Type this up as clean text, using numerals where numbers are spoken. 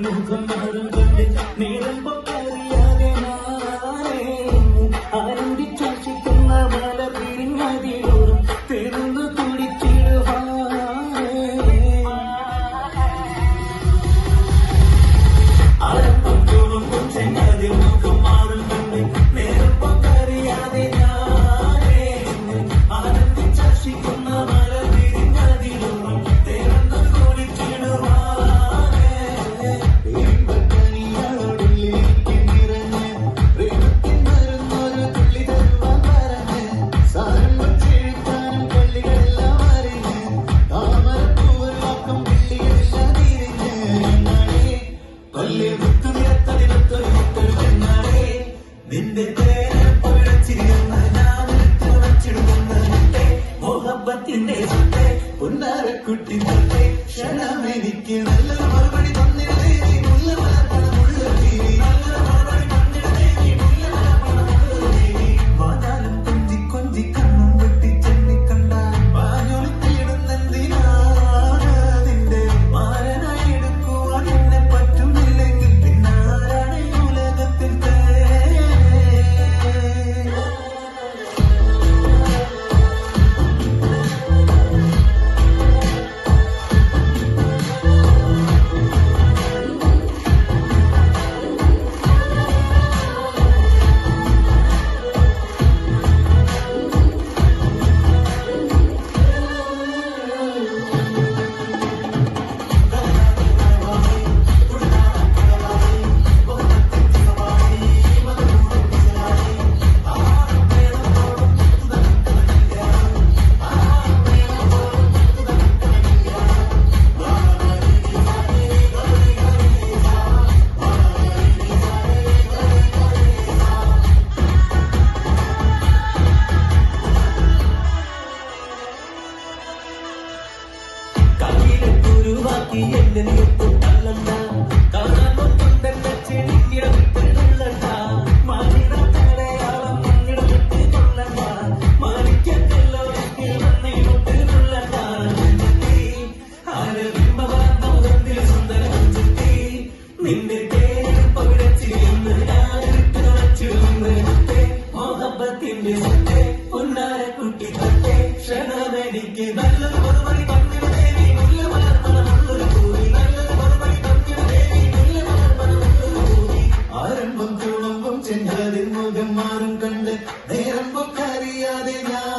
മുഖം മാറും കൊണ്ട് നേരമ്പം അറിയാതെ ആരംഭിച്ചാശിക്കുന്ന മല പിരിഞ്ഞതിലോറും തെരുന്നു തുടിച്ചിടുവാനേ ആരംഭം തോന്നുമ്പോൾ ചെങ്ങാതി മുഖം മാറും കൊണ്ട് നേരമ്പം അറിയാതെ ആരംഭിച്ചാശിക്കുന്ന മല പിരിഞ്ഞതിലോറും തെരുന്നു തുടിച്ചിടുവാൻ നിന്റെ മോഹബത്തിന്റെ പൊന്നാരക്കുട്ടി ക്ഷണമെനിക്ക് നല്ല മറുപടി തന്നിടേ വാതാലും കൊഞ്ചി കൊഞ്ചി കണ്ണും വെട്ടി ചെന്നി കണ്ടാൽ വാനൊലുത്തിയിടുന്നെന്തിനാ നിന്റെ മാരനായി എടുക്കുവാൻ എന്നെ പറ്റുന്നില്ലെങ്കിൽ പിന്നാരാണ് ഉലകത്തിൽ ാക്കി എന്റെ നീട്ടല്ല കാണാൻ കൊണ്ടല്ല ചെടിയിടവിട്ടുള്ളണ്ട മാനിടത്തടയാളം മണ്ണിടവിട്ട് കൊള്ളണ്ട മാണിക്കല്ലോ വന്നിട്ടുള്ളണ്ട ആരവിംബാന്തമുഖത്തിൽ സുന്ദര ചുറ്റി നിന്റെ തേരും പവിഴച്ചിരുന്ന് ഞാനിട്ട് വച്ചിരുന്ന് മോഹബത്തിന്റെ സത്തെ പൊന്നാരക്കുട്ടി തത്തെ ക്ഷണമെനിക്ക് നല്ലൊരു മറുപടി തന്നിടേ ആരംഭം തുളുമ്പും ചെങ്ങാതിൻ മുഖം മാറും കണ്ട് നേരം പൊക്കറിയാതെ ഞാൻ